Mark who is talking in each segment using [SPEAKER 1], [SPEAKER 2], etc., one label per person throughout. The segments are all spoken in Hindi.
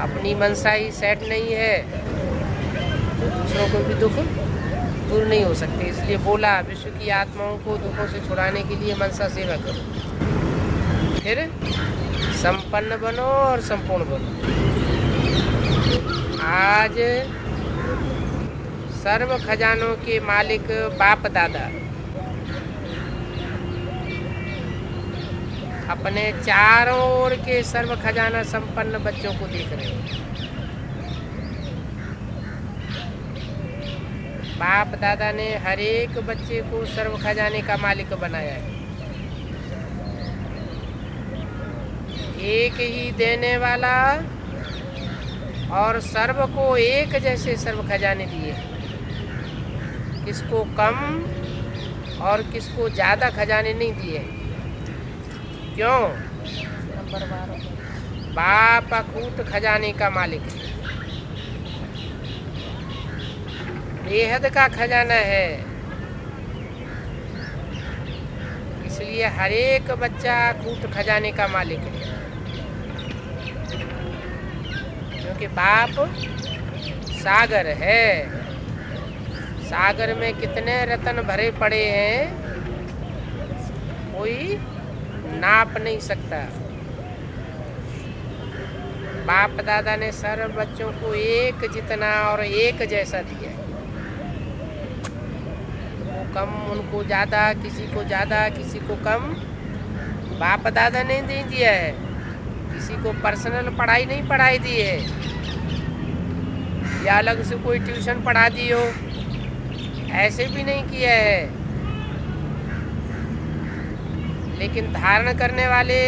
[SPEAKER 1] अपनी मनसा ही सेट नहीं है तो दूसरों को भी दुख दूर नहीं हो सकते। इसलिए बोला विश्व की आत्माओं को दुखों से छुड़ाने के लिए मनसा सेवा करो, फिर संपन्न बनो और संपूर्ण बनो। आज सर्व खजानों के मालिक बाप दादा अपने चारों ओर के सर्व खजाना संपन्न बच्चों को देख रहे हैं। बाप दादा ने हर एक बच्चे को सर्व खजाने का मालिक बनाया है। एक ही देने वाला और सर्व को एक जैसे सर्व खजाने दिए, किसको कम और किसको ज़्यादा खजाने नहीं दिए। क्यों? बाप अकूत खजाने का मालिक है, बेहद का खजाना है। इसलिए हर एक बच्चा अकूत खजाने का मालिक है, क्योंकि बाप सागर है। सागर में कितने रत्न भरे पड़े हैं, कोई नाप नहीं सकता। बाप दादा ने सर्व बच्चों को एक जितना और एक जैसा दिया है। वो कम उनको ज़्यादा, किसी को ज़्यादा किसी को कम बाप दादा ने नहीं दिया है। किसी को पर्सनल पढ़ाई नहीं पढ़ाई दी है, या अलग से कोई ट्यूशन पढ़ा दी हो, ऐसे भी नहीं किया है। लेकिन धारण करने वाले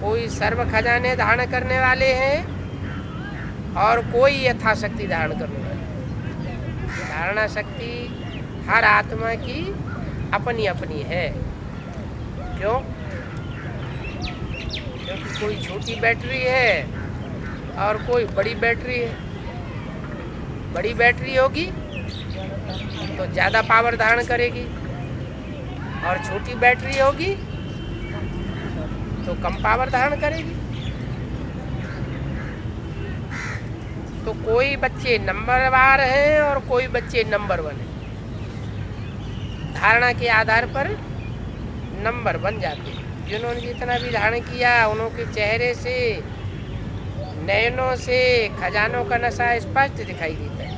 [SPEAKER 1] कोई सर्व खजाने धारण करने वाले हैं और कोई यथाशक्ति धारण करने वाले। धारणा शक्ति हर आत्मा की अपनी अपनी है। क्यों? क्योंकि कोई छोटी बैटरी है और कोई बड़ी बैटरी है। बड़ी बैटरी होगी तो ज़्यादा पावर धारण करेगी, और छोटी बैटरी होगी तो कम पावर धारण करेगी। तो कोई बच्चे नंबरवार हैं और कोई बच्चे नंबर 1 हैं। धारणा के आधार पर नंबर बन जाते हैं। जिन्होंने जितना भी धारण किया उनके चेहरे से, नयनों से खजानों का नशा स्पष्ट दिखाई देता है।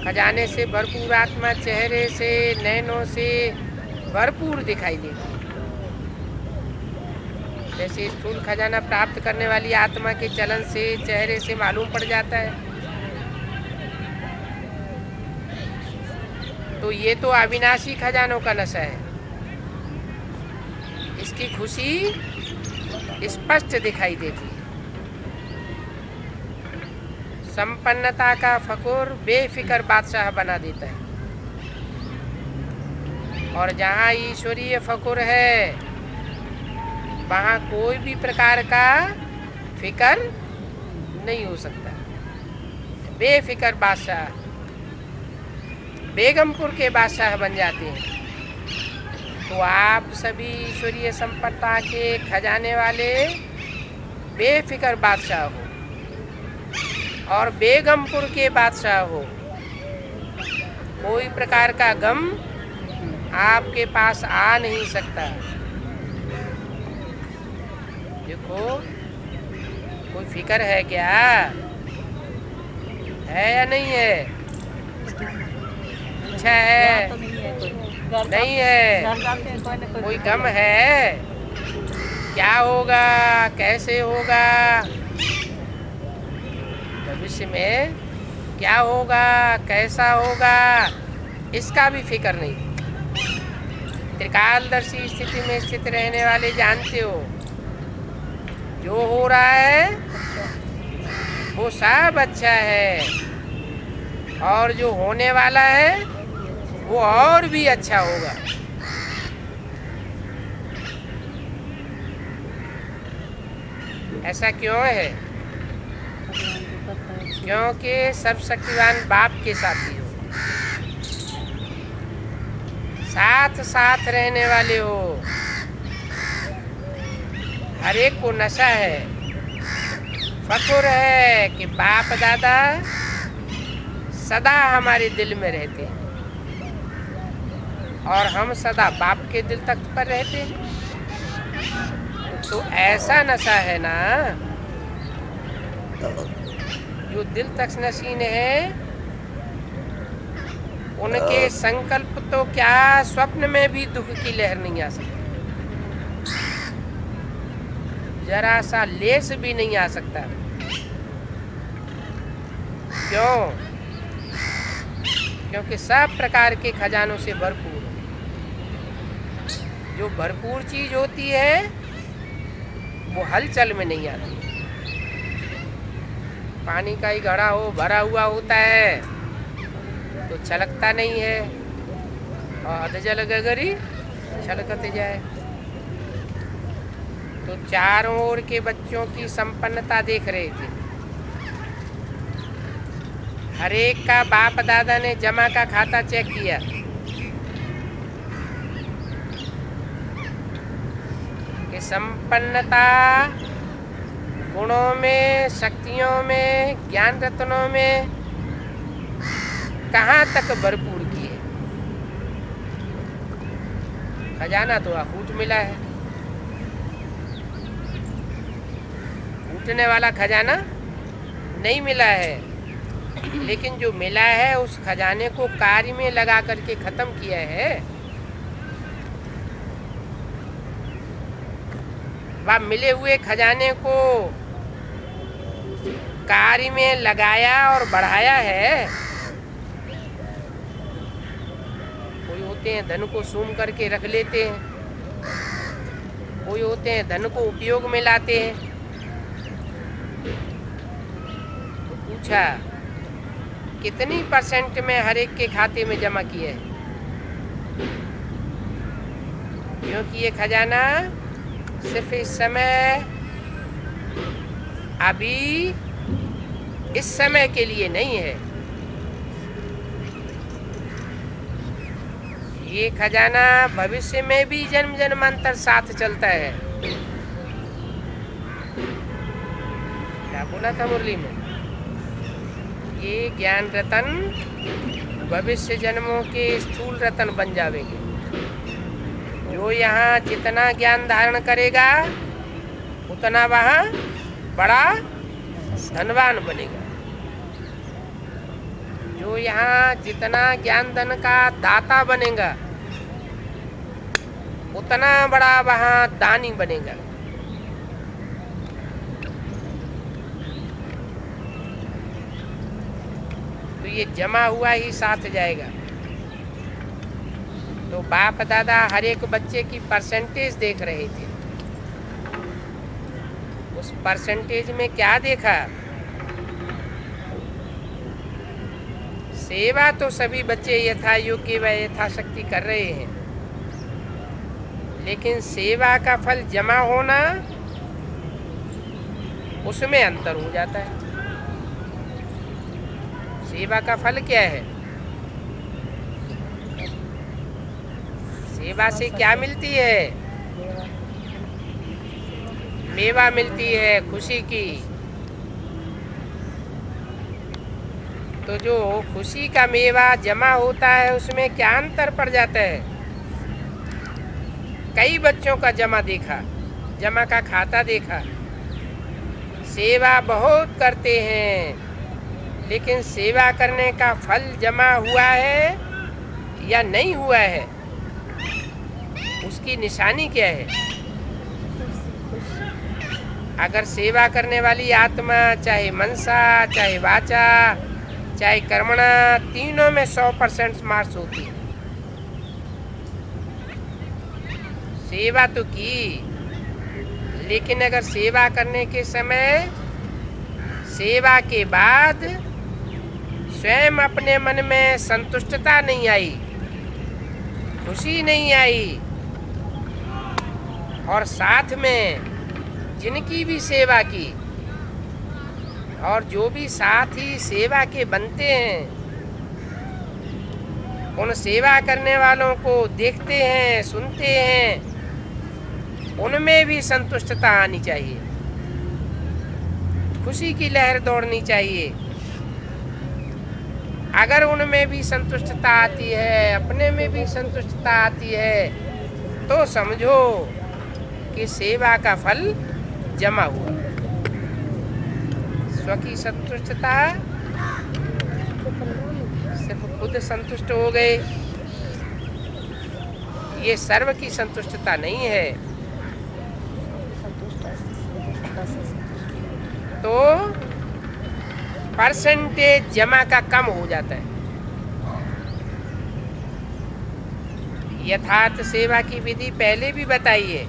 [SPEAKER 1] खजाने से भरपूर आत्मा चेहरे से, नैनों से भरपूर दिखाई देती है। जैसे स्थूल खजाना प्राप्त करने वाली आत्मा के चलन से, चेहरे से मालूम पड़ जाता है। तो ये तो अविनाशी खजानों का नशा है। इसकी खुशी स्पष्ट दिखाई देती है। संपन्नता का फकुर बेफिक्र बादशाह बना देता है। और जहाँ ईश्वरीय फकुर है वहाँ कोई भी प्रकार का फिक्र नहीं हो सकता। बेफिक्र बादशाह बेगमपुर के बादशाह बन जाते हैं। तो आप सभी ईश्वरीय संपन्नता के खजाने वाले बेफिक्र बादशाह हो और बेगमपुर के बादशाह हो। कोई प्रकार का गम आपके पास आ नहीं सकता। देखो, कोई फिक्र है क्या? है या नहीं है? अच्छा है? नहीं है? कोई गम है? क्या होगा, कैसे होगा, भविष्य में क्या होगा, कैसा होगा, इसका भी फिक्र नहीं। त्रिकालदर्शी स्थिति में स्थित रहने वाले जानते हो, जो हो रहा है वो सब अच्छा है, और जो होने वाला है वो और भी अच्छा होगा। ऐसा क्यों है? क्योंकि सर्वशक्तिवान बाप के साथी हो, साथ साथ रहने वाले हो। हर एक को नशा है फख्र है कि बाप दादा सदा हमारे दिल में रहते हैं और हम सदा बाप के दिल तक पर रहते हैं। तो ऐसा नशा है ना जो दिल तक नशीन है, उनके संकल्प तो क्या स्वप्न में भी दुख की लहर नहीं आ सकती, जरा सा लेस भी नहीं आ सकता। क्यों? क्योंकि सब प्रकार के खजानों से भरपूर है। जो भरपूर चीज होती है वो हलचल में नहीं आती। पानी का ही घड़ा हो, भरा हुआ होता है तो छलकता नहीं है, और अधजल गगरी छलकते जाए। तो चारों ओर के बच्चों की संपन्नता देख रहे थे। हर एक का बाप दादा ने जमा का खाता चेक किया। कि संपन्नता गुणों में, शक्तियों में, ज्ञान रत्नों में कहाँ तक भरपूर की है। खजाना तो अखूट मिला है, फूटने वाला खजाना नहीं मिला है। लेकिन जो मिला है उस खजाने को कार्य में लगा करके खत्म किया है। वह मिले हुए खजाने को कार्य में लगाया और बढ़ाया है। कोई होते हैं धन को सूम करके रख लेते हैं, कोई होते हैं धन को उपयोग में लाते हैं। तो पूछा कितनी परसेंट में हर एक के खाते में जमा किया है? क्योंकि ये खजाना सिर्फ इस समय, अभी इस समय के लिए नहीं है। ये खजाना भविष्य में भी जन्म जन्मांतर साथ चलता है। क्या बोला था मुरली में? ये ज्ञान रतन भविष्य जन्मों के स्थूल रतन बन जावेंगे। जो यहाँ जितना ज्ञान धारण करेगा उतना वहाँ बड़ा धनवान बनेगा। जो यहाँ जितना ज्ञान धन का दाता बनेगा उतना बड़ा वहाँ दानी बनेगा। तो ये जमा हुआ ही साथ जाएगा। तो बाप दादा हर एक बच्चे की परसेंटेज देख रहे थे। उस परसेंटेज में क्या देखा? सेवा तो सभी बच्चे यथा योग्य व यथाशक्ति कर रहे हैं, लेकिन सेवा का फल जमा होना, उसमें अंतर हो जाता है। सेवा का फल क्या है? सेवा से क्या मिलती है? मेवा मिलती है खुशी की। तो जो खुशी का मेवा जमा होता है उसमें क्या अंतर पड़ जाता है? कई बच्चों का जमा देखा, जमा का खाता देखा, सेवा बहुत करते हैं, लेकिन सेवा करने का फल जमा हुआ है या नहीं हुआ है, उसकी निशानी क्या है? अगर सेवा करने वाली आत्मा चाहे मनसा, चाहे वाचा, चाहे कर्मणा, तीनों में 100% मार्क्स होती है। सेवा तो की, लेकिन अगर सेवा करने के समय, सेवा के बाद स्वयं अपने मन में संतुष्टता नहीं आई, खुशी नहीं आई, और साथ में जिनकी भी सेवा की और जो भी साथ ही सेवा के बनते हैं, उन सेवा करने वालों को देखते हैं, सुनते हैं, उनमें भी संतुष्टता आनी चाहिए। खुशी की लहर दौड़नी चाहिए। अगर उनमें भी संतुष्टता आती है, अपने में भी संतुष्टता आती है, तो समझो कि सेवा का फल जमा हुआ। स्व की संतुष्टता, सिर्फ खुद संतुष्ट हो गए, ये सर्व की संतुष्टता नहीं है। तो परसेंटेज जमा का कम हो जाता है। यथार्थ सेवा की विधि पहले भी बताई है।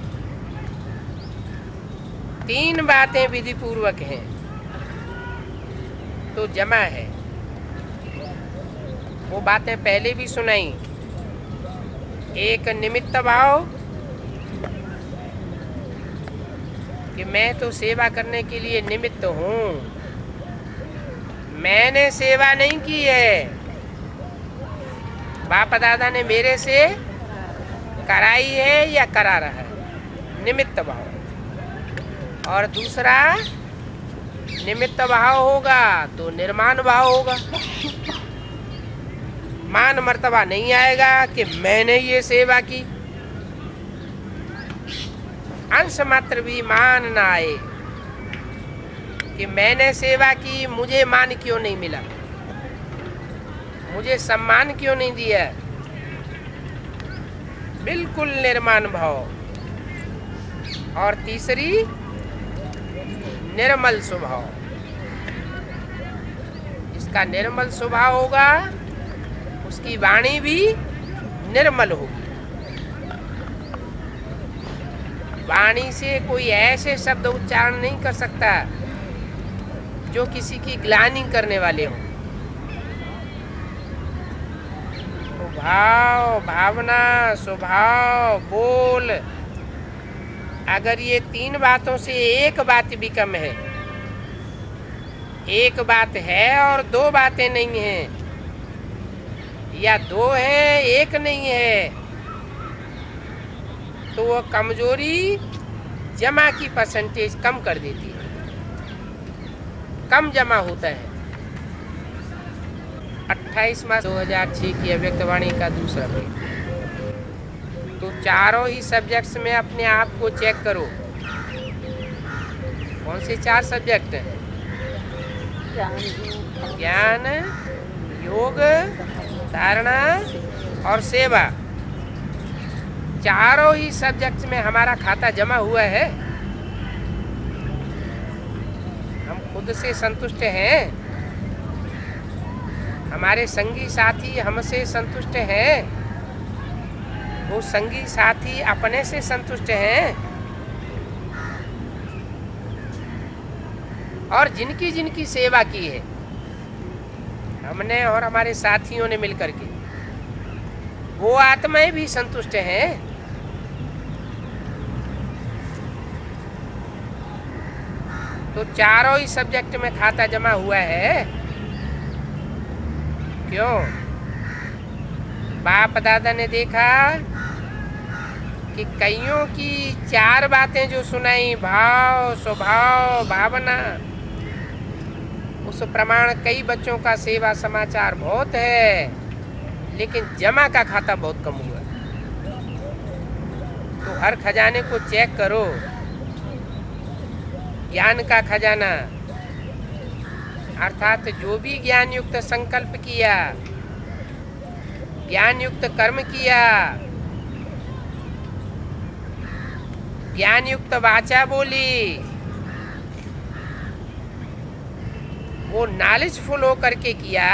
[SPEAKER 1] 3 बातें विधि पूर्वक हैं तो जमा है। वो बातें पहले भी सुनाई। एक निमित्त भाव कि मैं तो सेवा करने के लिए निमित्त हूँ, मैंने सेवा नहीं की है, बाप दादा ने मेरे से कराई है या करा रहा है, निमित्त भाव। और दूसरा निमित्त भाव होगा तो निर्माण भाव होगा। मान मर्तबा नहीं आएगा कि मैंने ये सेवा की, अंश मात्र भी मान ना आए कि मैंने सेवा की, मुझे मान क्यों नहीं मिला, मुझे सम्मान क्यों नहीं दिया। बिल्कुल निर्माण भाव। और तीसरी निर्मल स्वभाव। इसका निर्मल स्वभाव होगा, उसकी वाणी भी निर्मल होगी। वाणी से कोई ऐसे शब्द उच्चारण नहीं कर सकता जो किसी की ग्लानि करने वाले हों। तो भाव, भावना, स्वभाव, बोल, अगर ये 3 बातों से एक बात भी कम है, एक बात है और 2 बातें नहीं हैं, या 2 है 1 नहीं है, तो वो कमजोरी जमा की परसेंटेज कम कर देती है, कम जमा होता है। 28 मार्च 2006 की अव्यक्तवाणी का दूसरा पेज। तो चारों ही सब्जेक्ट्स में अपने आप को चेक करो। कौन से 4 सब्जेक्ट हैं? ज्ञान, योग, धारणा और सेवा। चारों ही सब्जेक्ट्स में हमारा खाता जमा हुआ है। हम खुद से संतुष्ट हैं, हमारे संगी साथी हमसे संतुष्ट हैं, वो संगी साथी अपने से संतुष्ट हैं, और जिनकी जिनकी सेवा की है हमने और हमारे साथियों ने मिलकर के, वो आत्माएं भी संतुष्ट हैं। तो चारों ही सब्जेक्ट में खाता जमा हुआ है। क्यों? बाप दादा ने देखा कि कईयों की 4 बातें जो सुनाई, भाव, स्वभाव, भावना, उस प्रमाण कई बच्चों का सेवा समाचार बहुत है, लेकिन जमा का खाता बहुत कम हुआ। तो हर खजाने को चेक करो। ज्ञान का खजाना, अर्थात जो भी ज्ञान युक्त संकल्प किया, ज्ञान युक्त कर्म किया, ज्ञान युक्त वाचा बोली, वो नॉलेजफुल होकर के किया,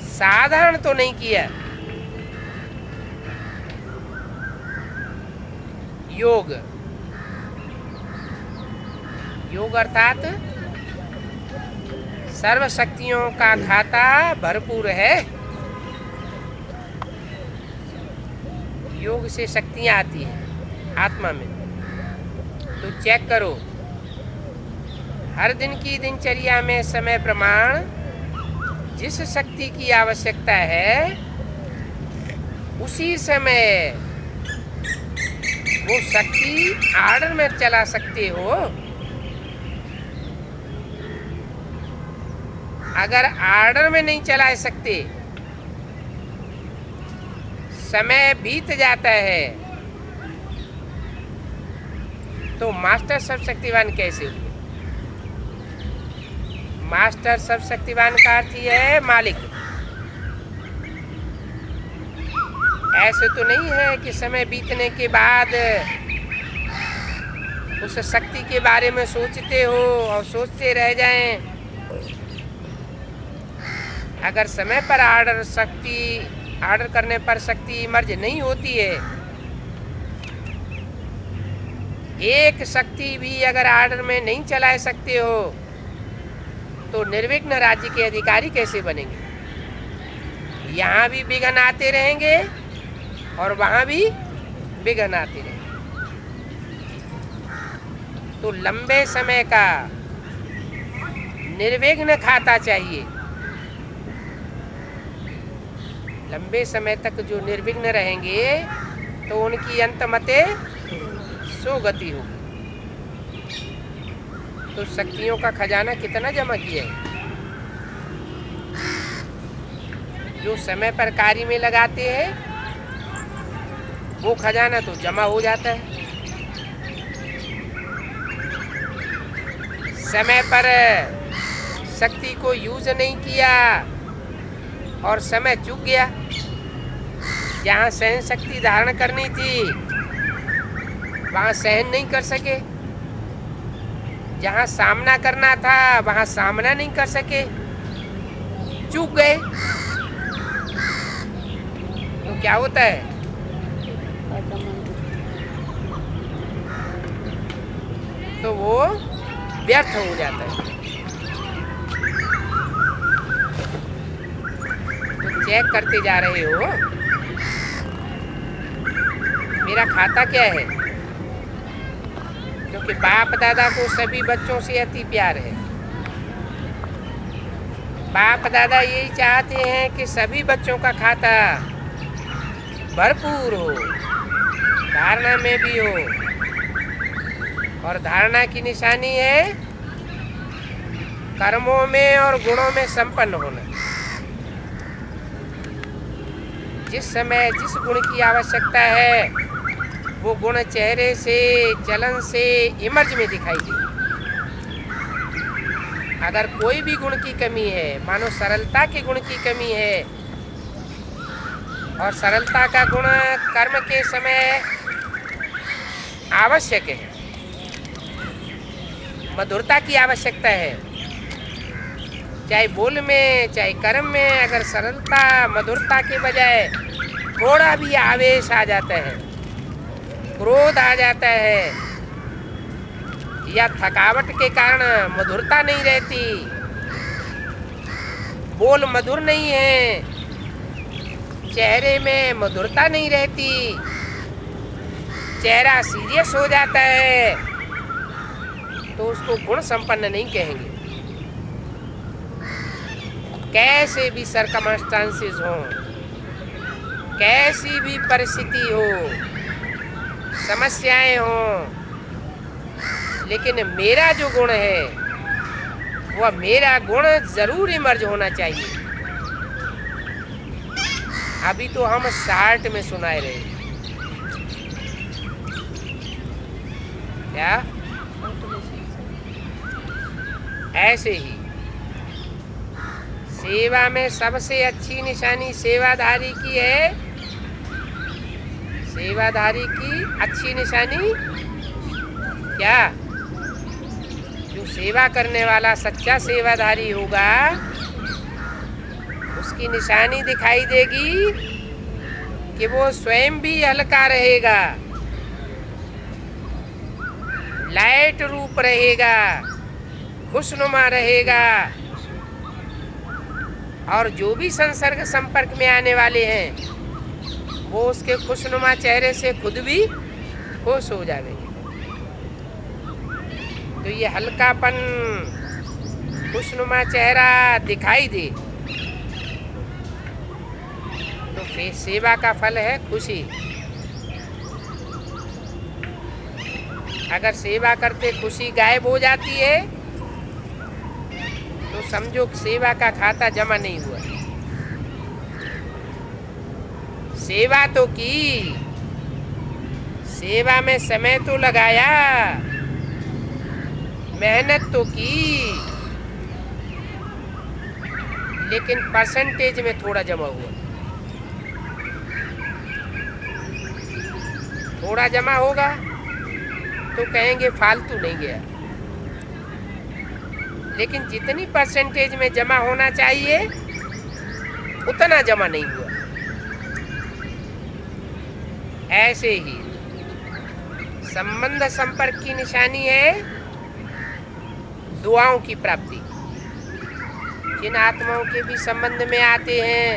[SPEAKER 1] साधारण तो नहीं किया। योग, योग अर्थात सर्व शक्तियों का खाता भरपूर है। योग से शक्तियाँ आती हैं आत्मा में। तो चेक करो, हर दिन की दिनचर्या में समय प्रमाण जिस शक्ति की आवश्यकता है, उसी समय वो शक्ति आर्डर में चला सकते हो। अगर आर्डर में नहीं चला सकते, समय बीत जाता है, तो मास्टर सर्वशक्तिवान कैसे हुए? मास्टर सर्वशक्तिवान का अर्थ ही है मालिक। ऐसे तो नहीं है कि समय बीतने के बाद उस शक्ति के बारे में सोचते हो और सोचते रह जाएं। अगर समय पर आर्डर करने पर शक्ति इमर्ज नहीं होती है, एक शक्ति भी अगर आर्डर में नहीं चला सकते हो, तो निर्विघ्न राज्य के अधिकारी कैसे बनेंगे? यहाँ भी विघ्न आते रहेंगे और वहाँ भी विघ्न आते रहेंगे। तो लंबे समय का निर्विघ्न खाता चाहिए। लंबे समय तक जो निर्विघ्न रहेंगे तो उनकी अंतमते सुगति होगी। तो शक्तियों का खजाना कितना जमा किया है? जो समय पर कार्य में लगाते हैं वो खजाना तो जमा हो जाता है। समय पर शक्ति को यूज नहीं किया और समय चूक गया। जहाँ सहन शक्ति धारण करनी थी वहाँ सहन नहीं कर सके, जहाँ सामना करना था वहाँ सामना नहीं कर सके, चूक गए। तो क्या होता है? तो वो व्यर्थ हो जाता है। तो चेक करते जा रहे हो मेरा खाता क्या है, क्योंकि बाप दादा को सभी बच्चों से अति प्यार है। बाप दादा यही चाहते हैं कि सभी बच्चों का खाता भरपूर हो, धारणा में भी हो। और धारणा की निशानी है कर्मों में और गुणों में संपन्न होना। जिस समय जिस गुण की आवश्यकता है वो गुण चेहरे से, चलन से, इमर्ज में दिखाई दे। अगर कोई भी गुण की कमी है, मानो सरलता के गुण की कमी है, और सरलता का गुण कर्म के समय आवश्यक है, मधुरता की आवश्यकता है, चाहे बोल में चाहे कर्म में। अगर सरलता मधुरता के बजाय थोड़ा भी आवेश आ जाता है, क्रोध आ जाता है, या थकावट के कारण मधुरता नहीं रहती, बोल मधुर नहीं है, चेहरे में मधुरता नहीं रहती, चेहरा सीरियस हो जाता है, तो उसको गुण संपन्न नहीं कहेंगे। कैसे भी सरकमस्टांसेस हो, कैसी भी परिस्थिति हो, समस्याएं हो, लेकिन मेरा जो गुण है वह मेरा गुण जरूर इमर्ज होना चाहिए। अभी तो हम शार्ट में सुनाए रहे, क्या ऐसे ही सेवा में सबसे अच्छी निशानी सेवाधारी की है। सेवाधारी की अच्छी निशानी क्या? जो सेवा करने वाला सच्चा सेवाधारी होगा उसकी निशानी दिखाई देगी कि वो स्वयं भी हल्का रहेगा, लाइट रूप रहेगा, खुशनुमा रहेगा, और जो भी संसर्ग संपर्क में आने वाले हैं वो उसके खुशनुमा चेहरे से खुद भी खुश हो जाएंगे। तो ये हल्कापन, खुशनुमा चेहरा दिखाई दे तो फिर सेवा का फल है खुशी। अगर सेवा करते खुशी गायब हो जाती है तो समझो सेवा का खाता जमा नहीं हुआ। सेवा तो की, सेवा में समय तो लगाया, मेहनत तो की, लेकिन परसेंटेज में थोड़ा जमा हुआ। थोड़ा जमा होगा तो कहेंगे फालतू नहीं गया, लेकिन जितनी परसेंटेज में जमा होना चाहिए उतना जमा नहीं हुआ। ऐसे ही संबंध संपर्क की निशानी है दुआओं की प्राप्ति। जिन आत्माओं के भी संबंध में आते हैं,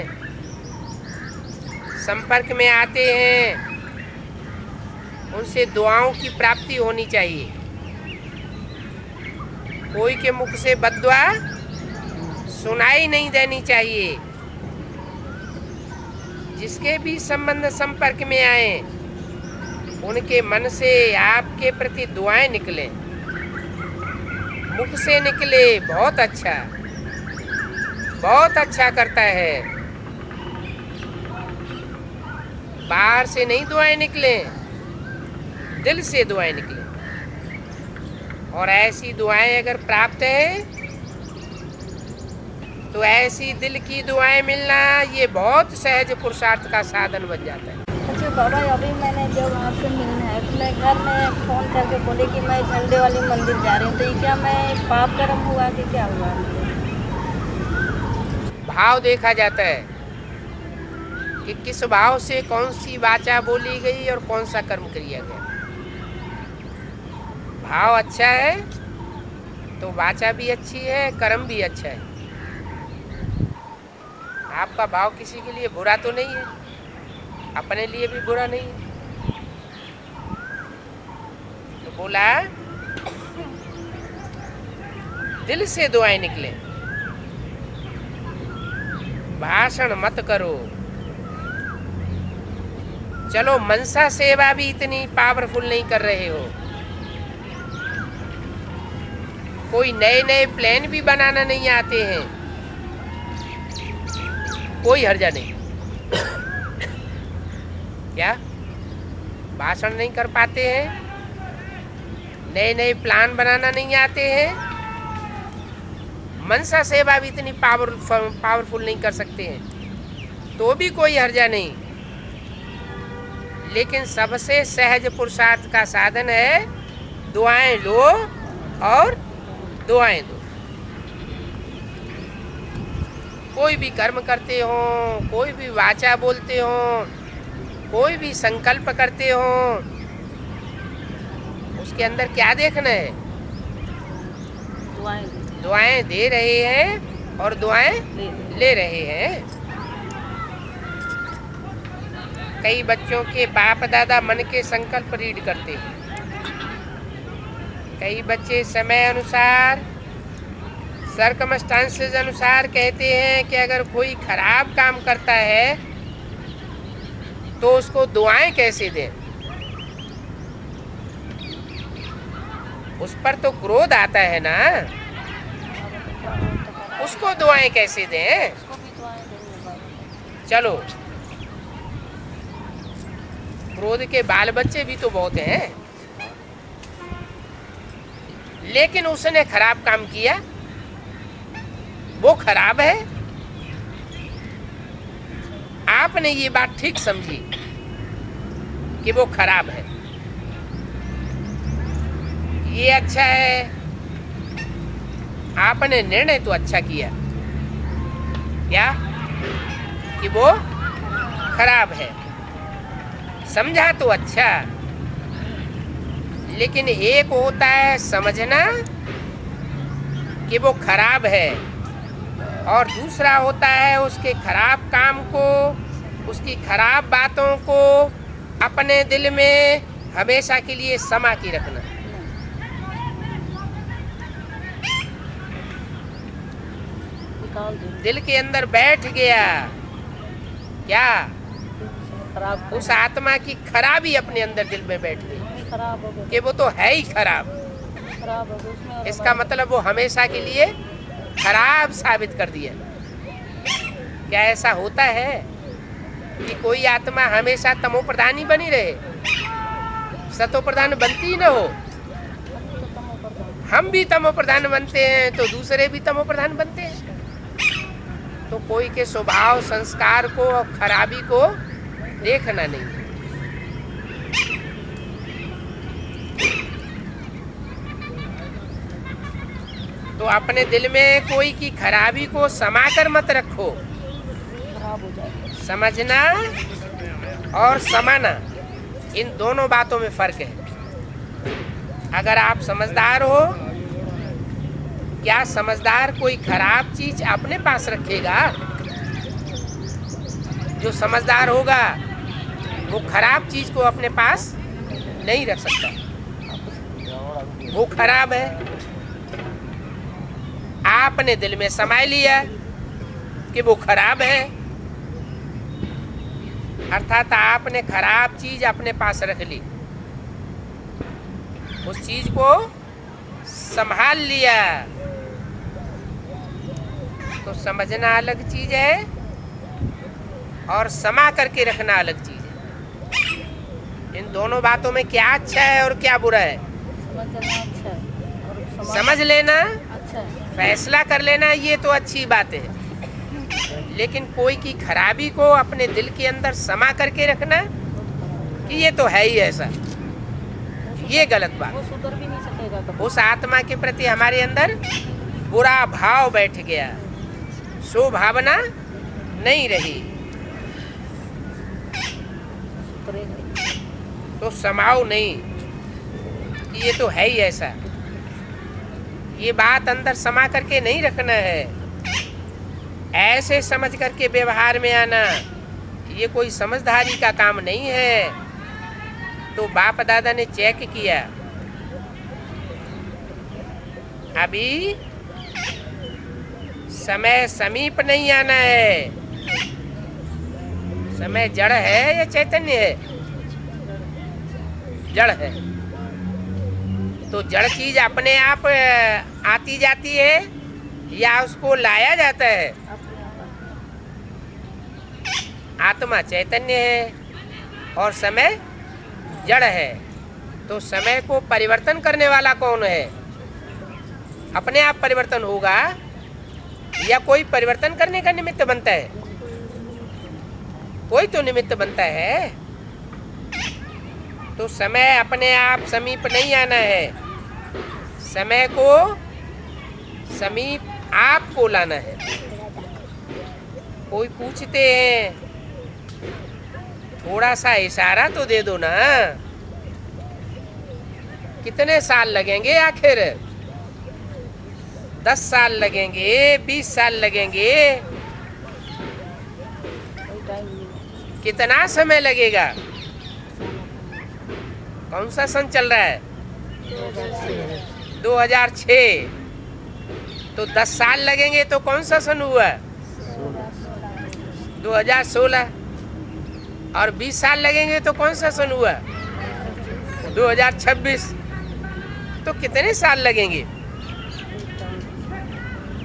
[SPEAKER 1] संपर्क में आते हैं, उनसे दुआओं की प्राप्ति होनी चाहिए। कोई के मुख से बद्दुआ सुनाई नहीं देनी चाहिए। जिसके भी संबंध संपर्क में आए उनके मन से आपके प्रति दुआएं निकले, मुख से निकले, बहुत अच्छा, बहुत अच्छा करता है। बाहर से नहीं दुआएं निकले, दिल से दुआएं निकले। और ऐसी दुआएं अगर प्राप्त है तो ऐसी दिल की दुआएं मिलना ये बहुत सहज पुरुषार्थ का साधन बन जाता है।
[SPEAKER 2] अच्छा बाबा, अभी मैंने जब आपसे मिलना है तो मैं घर में फ़ोन करके बोली कि मैं झंडे वाली मंदिर जा रही हूँ, तो ये क्या मैं पाप कर्म हुआ कि क्या हुआ?
[SPEAKER 1] भाव देखा जाता है कि किस भाव से कौन सी वाचा बोली गई और कौन सा कर्म किया गया। भाव अच्छा है तो वाचा भी अच्छी है, कर्म भी अच्छा है। आपका भाव किसी के लिए बुरा तो नहीं है, अपने लिए भी बुरा नहीं है। तो बोला दिल से दुआएं निकले, भाषण मत करो। चलो मनसा सेवा भी इतनी पावरफुल नहीं कर रहे हो, कोई नए नए प्लान भी बनाना नहीं आते हैं, कोई हर्जा नहीं। क्या भाषण नहीं कर पाते हैं, नए नए प्लान बनाना नहीं आते हैं, मनसा सेवा भी इतनी पावरफुल नहीं कर सकते हैं, तो भी कोई हर्जा नहीं। लेकिन सबसे सहज पुरुषार्थ का साधन है दुआएं लो और दुआएं दो। कोई भी कर्म करते हो, कोई भी वाचा बोलते हो, कोई भी संकल्प करते हो, उसके अंदर क्या देखना है? दुआएं दे रहे हैं और दुआएं ले रहे हैं। कई बच्चों के बाप दादा मन के संकल्प रीड करते हैं, कई बच्चे समय अनुसार, सर्कमस्टांसेस अनुसार कहते हैं कि अगर कोई खराब काम करता है तो उसको दुआएं कैसे दें। उस पर तो क्रोध आता है ना, उसको दुआएं कैसे दें? चलो, क्रोध के बाल बच्चे भी तो बहुत हैं, लेकिन उसने खराब काम किया, वो खराब है। आपने ये बात ठीक समझी कि वो खराब है, ये अच्छा है। आपने निर्णय तो अच्छा किया क्या कि वो खराब है, समझा तो अच्छा। लेकिन एक होता है समझना कि वो खराब है, और दूसरा होता है उसके खराब काम को, उसकी खराब बातों को अपने दिल में हमेशा के लिए समा के रखना। दिल के अंदर बैठ गया क्या?
[SPEAKER 2] खराब
[SPEAKER 1] उस आत्मा की खराबी अपने अंदर दिल में बैठ गई
[SPEAKER 2] खराब हो गई,
[SPEAKER 1] कि वो तो है ही खराब।
[SPEAKER 2] खराब हो गई उसमें और
[SPEAKER 1] इसका मतलब वो हमेशा के लिए खराब साबित कर दिया। क्या ऐसा होता है कि कोई आत्मा हमेशा तमो प्रधान ही बनी रहे, सतो प्रधान बनती ही न हो?
[SPEAKER 2] तो तमो प्रधान।
[SPEAKER 1] हम भी तमो प्रधान बनते हैं तो दूसरे भी तमो प्रधान बनते हैं। तो कोई के स्वभाव संस्कार को और खराबी को देखना नहीं है। तो अपने दिल में कोई की खराबी को समाकर मत रखो।
[SPEAKER 2] खराब हो जाएगा।
[SPEAKER 1] समझना और समाना, इन दोनों बातों में फर्क है। अगर आप समझदार हो, क्या समझदार कोई खराब चीज अपने पास रखेगा? जो समझदार होगा वो खराब चीज को अपने पास नहीं रख सकता। वो खराब है, आपने दिल में समाय लिया कि वो खराब है, अर्थात आपने खराब चीज अपने पास रख ली, उस चीज को संभाल लिया। तो समझना अलग चीज है और समा करके रखना अलग चीज है। इन दोनों बातों में क्या अच्छा है और क्या बुरा है?
[SPEAKER 2] समझना अच्छा है और
[SPEAKER 1] समझ लेना,
[SPEAKER 2] अच्छा है।
[SPEAKER 1] फैसला कर लेना, ये तो अच्छी बात है। लेकिन कोई की खराबी को अपने दिल के अंदर समा करके रखना कि ये तो है ही ऐसा, ये गलत बात।
[SPEAKER 2] वो सुधर भी नहीं सकेगा कभी।
[SPEAKER 1] उस आत्मा के प्रति हमारे अंदर बुरा भाव बैठ गया, सो भावना नहीं रही,
[SPEAKER 2] सुधरेगा ही।
[SPEAKER 1] तो समाओ नहीं कि ये तो है ही ऐसा। ये बात अंदर समा करके नहीं रखना है, ऐसे समझ करके व्यवहार में आना, ये कोई समझदारी का काम नहीं है। तो बाप दादा ने चेक किया, अभी समय समीप नहीं आना है। समय जड़ है या चैतन्य है? जड़ है। तो जड़ चीज अपने आप आती जाती है या उसको लाया जाता है?
[SPEAKER 2] अपने आप
[SPEAKER 1] आत्मा चैतन्य है और समय जड़ है। तो समय को परिवर्तन करने वाला कौन है? अपने आप परिवर्तन होगा या कोई परिवर्तन करने का निमित्त बनता है? कोई तो निमित्त बनता है। तो समय अपने आप समीप नहीं आना है, समय को समीप आपको लाना है। कोई पूछते हैं, थोड़ा सा इशारा तो दे दो ना, कितने साल लगेंगे आखिर? 10 साल लगेंगे, 20 साल लगेंगे,
[SPEAKER 2] कोई टाइम नहीं।
[SPEAKER 1] कितना समय लगेगा? कौन सा सन चल रहा है? 2006। तो 10 साल लगेंगे तो कौन सा सन हुआ? 2016। और 20 साल लगेंगे तो कौन सा सन हुआ? 2026। तो कितने साल लगेंगे?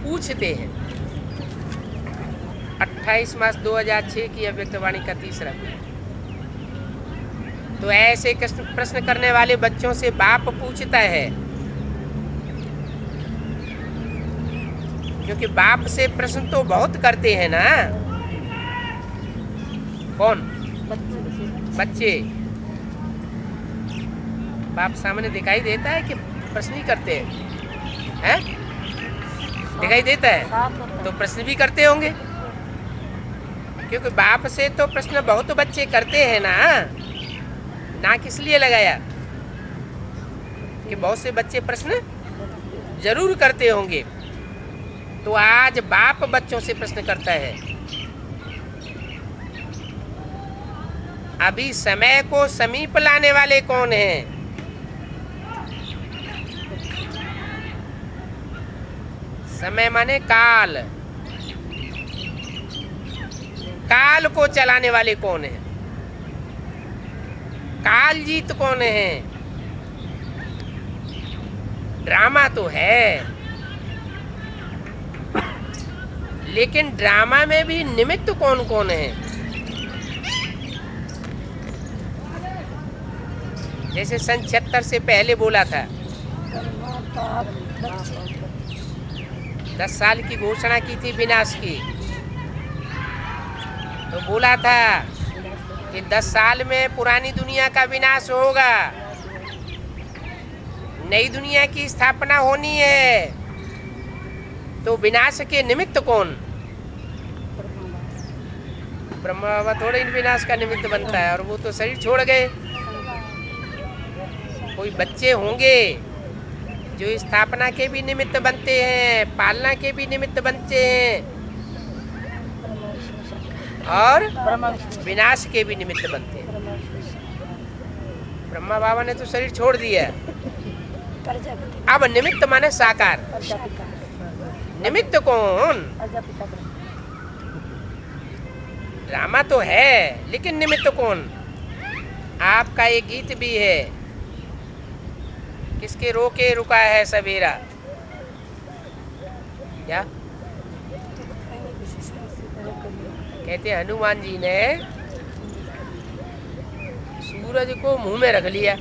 [SPEAKER 1] पूछते हैं। 28 मार्च 2006 की अव्यक्तवाणी का 3रा पेज। तो ऐसे प्रश्न करने वाले बच्चों से बाप पूछता है, क्योंकि बाप से प्रश्न तो बहुत करते हैं ना। कौन? बच्चे। बाप सामने दिखाई देता है कि प्रश्न ही करते हैं? दिखाई देता है तो प्रश्न भी करते होंगे, क्योंकि बाप से तो प्रश्न बहुत बच्चे करते हैं ना किस लिए लगाया कि बहुत से बच्चे प्रश्न जरूर करते होंगे। तो आज बाप बच्चों से प्रश्न करता है, अभी समय को समीप लाने वाले कौन हैं? समय माने काल। काल को चलाने वाले कौन हैं? काल जीत कौन है? ड्रामा तो है, लेकिन ड्रामा में भी निमित्त कौन कौन है? जैसे सन 76 से पहले बोला था, 10 साल की घोषणा की थी विनाश की, तो बोला था कि 10 साल में पुरानी दुनिया का विनाश होगा, नई दुनिया की स्थापना होनी है। तो विनाश के निमित्त कौन? ब्रह्मा बाबा थोड़े इन विनाश का निमित्त बनता है, और वो तो शरीर छोड़ गए। कोई बच्चे होंगे जो स्थापना के भी निमित्त बनते हैं, पालना के भी निमित्त बनते हैं, और विनाश के भी निमित्त बनते हैं। ब्रह्मा बाबा ने तो शरीर छोड़ दिया, अब निमित्त माने साकार। निमित्त कौन? ड्रामा तो है, लेकिन निमित्त कौन? आपका एक गीत भी है, किसके रोके रुका है सवेरा, क्या कहते हैं? हनुमान जी ने सूरज को मुंह में रख लिया,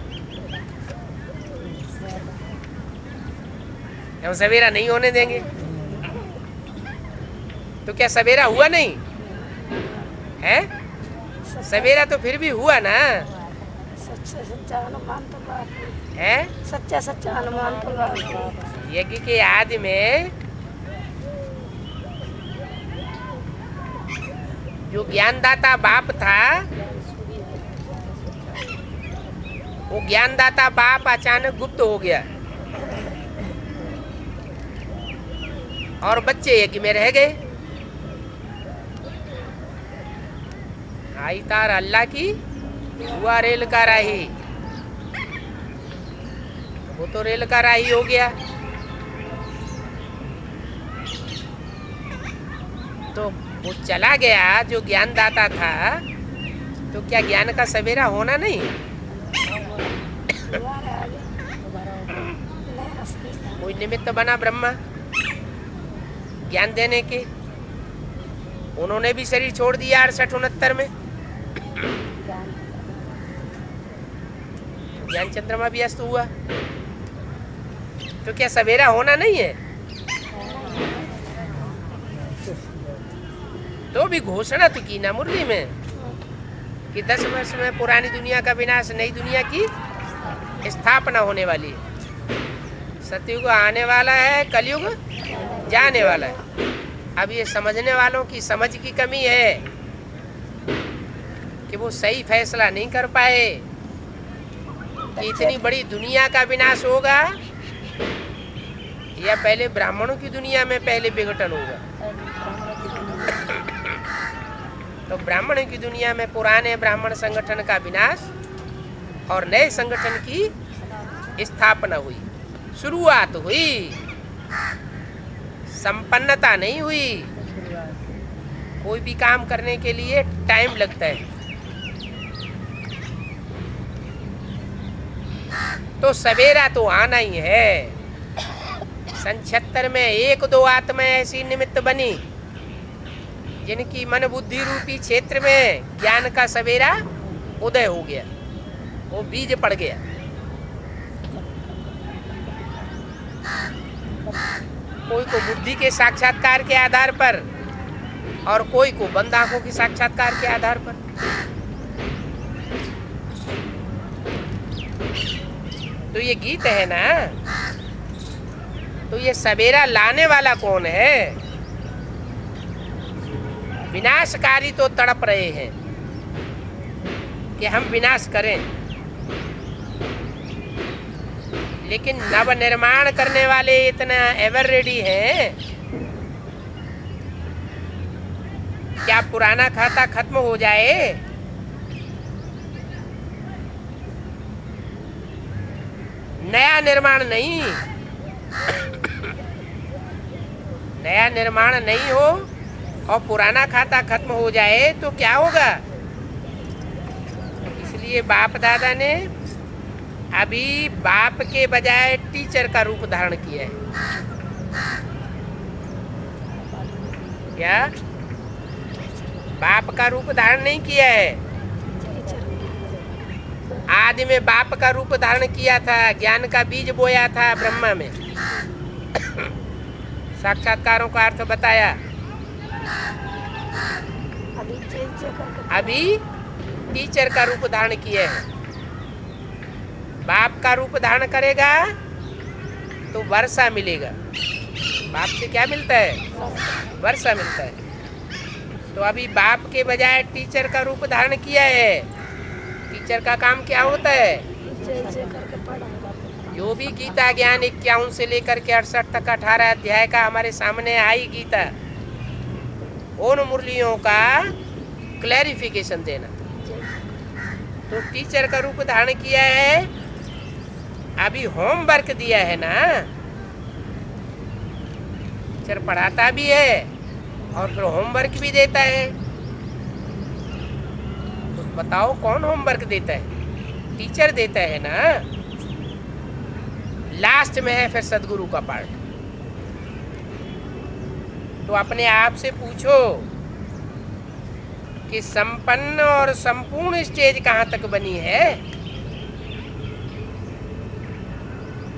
[SPEAKER 1] हम सवेरा नहीं होने देंगे। तो क्या सवेरा हुआ नहीं है? सवेरा तो फिर भी हुआ ना।
[SPEAKER 2] सच्चा हनुमान तो बात
[SPEAKER 1] है,
[SPEAKER 2] सच्चा हनुमान तो बात।
[SPEAKER 1] यज्ञ के आदि में जो ज्ञानदाता बाप था, वो ज्ञानदाता बाप अचानक गुप्त हो गया, और बच्चे यज्ञ में रह गए। आई तार अल्लाह की, हुआ रेल का राही, वो तो रेल का राही हो गया। तो वो चला गया जो ज्ञानदाता था, तो क्या ज्ञान का सवेरा होना नहीं? कोई निमित्त बना ब्रह्मा ज्ञान देने के, उन्होंने भी शरीर छोड़ दिया 68-69 में। ज्ञान चंद्रमा भी अस्त हुआ, तो क्या सवेरा होना नहीं है? तो भी घोषणा तो की ना मुरली में कि 10 वर्ष में पुरानी दुनिया का विनाश, नई दुनिया की स्थापना होने वाली है। सतयुग आने वाला है, कलयुग जाने वाला है। अब ये समझने वालों की समझ की कमी है कि वो सही फैसला नहीं कर पाए कि इतनी बड़ी दुनिया का विनाश होगा या पहले ब्राह्मणों की दुनिया में पहले विघटन होगा। तो ब्राह्मणों की दुनिया में पुराने ब्राह्मण संगठन का विनाश और नए संगठन की स्थापना हुई, शुरुआत हुई, संपन्नता नहीं हुई। कोई भी काम करने के लिए टाइम लगता है। तो सवेरा तो आना ही है। सन 76 में 1-2 आत्माएं ऐसी निमित्त बनी जिनकी मन बुद्धि रूपी क्षेत्र में ज्ञान का सवेरा उदय हो गया, वो बीज पड़ गया। कोई को बुद्धि के साक्षात्कार के आधार पर और कोई को बंद आंखों के साक्षात्कार के आधार पर। तो ये गीत है ना, तो ये सवेरा लाने वाला कौन है? विनाशकारी तो तड़प रहे हैं कि हम विनाश करें, लेकिन नव निर्माण करने वाले इतना एवर रेडी हैं। क्या पुराना खाता खत्म हो जाए? नया निर्माण नहीं, नया निर्माण नहीं हो और पुराना खाता खत्म हो जाए तो क्या होगा? इसलिए बाप दादा ने अभी बाप के बजाय टीचर का रूप धारण किया है। क्या बाप का रूप धारण नहीं किया है? आदि में बाप का रूप धारण किया था, ज्ञान का बीज बोया था ब्रह्मा में। साक्षात्कारों का अर्थ बताया। अभी टीचर का रूप धारण किए हैं। बाप का रूप धारण करेगा तो वर्षा मिलेगा। बाप से क्या मिलता है? वर्षा मिलता है। तो अभी बाप के बजाय टीचर का रूप धारण किया है। टीचर का काम क्या होता है? जो भी गीता ज्ञान 51 से लेकर के 68 तक 18 अध्याय का हमारे सामने आई गीता, उन मुरलियों का क्लैरिफिकेशन देना। तो टीचर का रूप धारण किया है। अभी होमवर्क दिया है ना, टीचर पढ़ाता भी है और फिर होमवर्क भी देता है। तो बताओ कौन होमवर्क देता है? टीचर देता है ना। लास्ट में है फिर सदगुरु का पार्ट। तो अपने आप से पूछो कि संपन्न और संपूर्ण स्टेज कहाँ तक बनी है?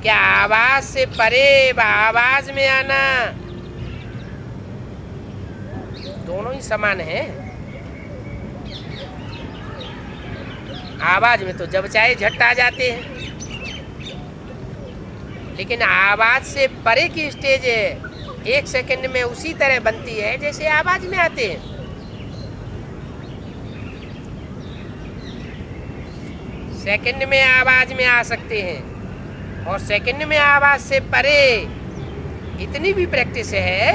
[SPEAKER 1] क्या आवाज से परे आवाज में आना दोनों ही समान है? आवाज में तो जब चाहे झट आ जाते हैं, लेकिन आवाज से परे की स्टेज है 1 सेकंड में उसी तरह बनती है जैसे आवाज में आते हैं। सेकंड में आवाज में आ सकते हैं और सेकंड में आवाज से परे इतनी भी प्रैक्टिस है।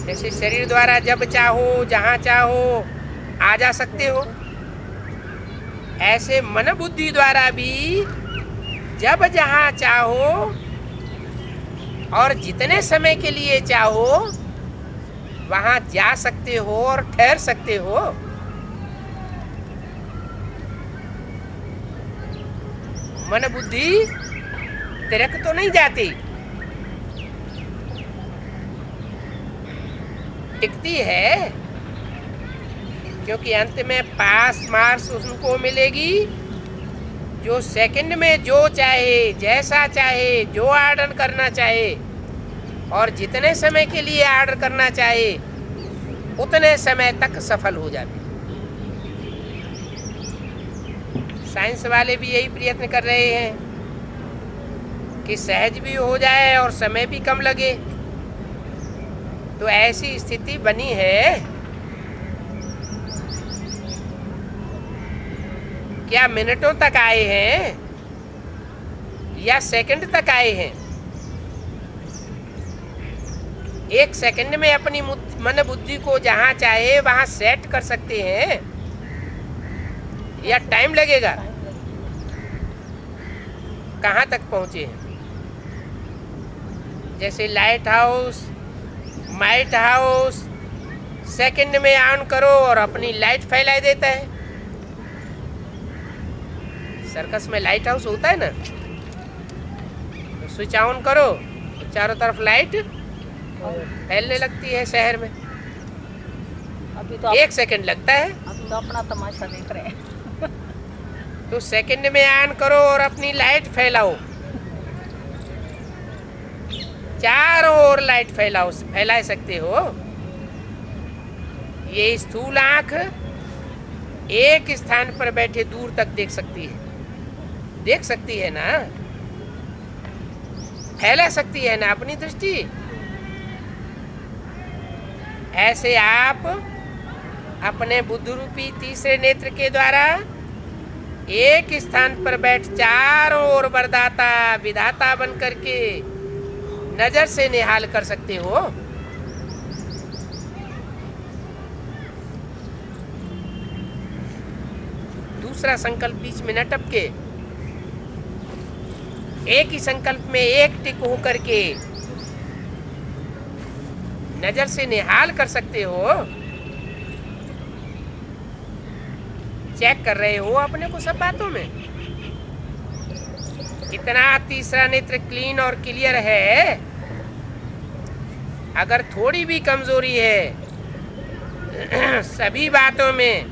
[SPEAKER 1] जैसे शरीर द्वारा जब चाहो जहाँ चाहो आ जा सकते हो, ऐसे मन बुद्धि द्वारा भी जब जहाँ चाहो और जितने समय के लिए चाहो वहाँ जा सकते हो और ठहर सकते हो। मन बुद्धि तिरक तो नहीं जाती, टिकती है, क्योंकि अंत में पास मार्क्स उनको मिलेगी जो सेकंड में जो चाहे, जैसा चाहे, जो ऑर्डर करना चाहे और जितने समय के लिए ऑर्डर करना चाहे उतने समय तक सफल हो जाते। साइंस वाले भी यही प्रयत्न कर रहे हैं कि सहज भी हो जाए और समय भी कम लगे। तो ऐसी स्थिति बनी है। क्या मिनटों तक आए हैं या सेकंड तक आए हैं? 1 सेकंड में अपनी मन बुद्धि को जहां चाहे वहां सेट कर सकते हैं या टाइम लगेगा? कहां तक पहुंचे हैं? जैसे light house, might house second में ऑन करो और अपनी लाइट फैला देता है। सर्कस में लाइट हाउस होता है ना, तो स्विच ऑन करो तो चारों तरफ लाइट फैलने लगती है शहर में।
[SPEAKER 2] अभी तो
[SPEAKER 1] 1 सेकंड लगता है।
[SPEAKER 2] अभी तो अपना तमाशा देख रहे हैं।
[SPEAKER 1] तो सेकंड में ऑन करो और अपनी लाइट फैलाओ, चारों ओर लाइट फैला सकते हो। ये स्थूल आंख एक स्थान पर बैठे दूर तक देख सकती है ना, फैला सकती है ना अपनी दृष्टि। ऐसे आप अपने बुद्ध रूपी तीसरे नेत्र के द्वारा एक स्थान पर बैठ चारों ओर वरदाता विधाता बन करके नजर से निहाल कर सकते हो। दूसरा संकल्प बीच में न टपके, एक ही संकल्प में एक टिक होकर के नजर से निहाल कर सकते हो। चेक कर रहे हो अपने को सब बातों में? इतना तीसरा नेत्र क्लीन और क्लियर है। अगर थोड़ी भी कमजोरी है सभी बातों में,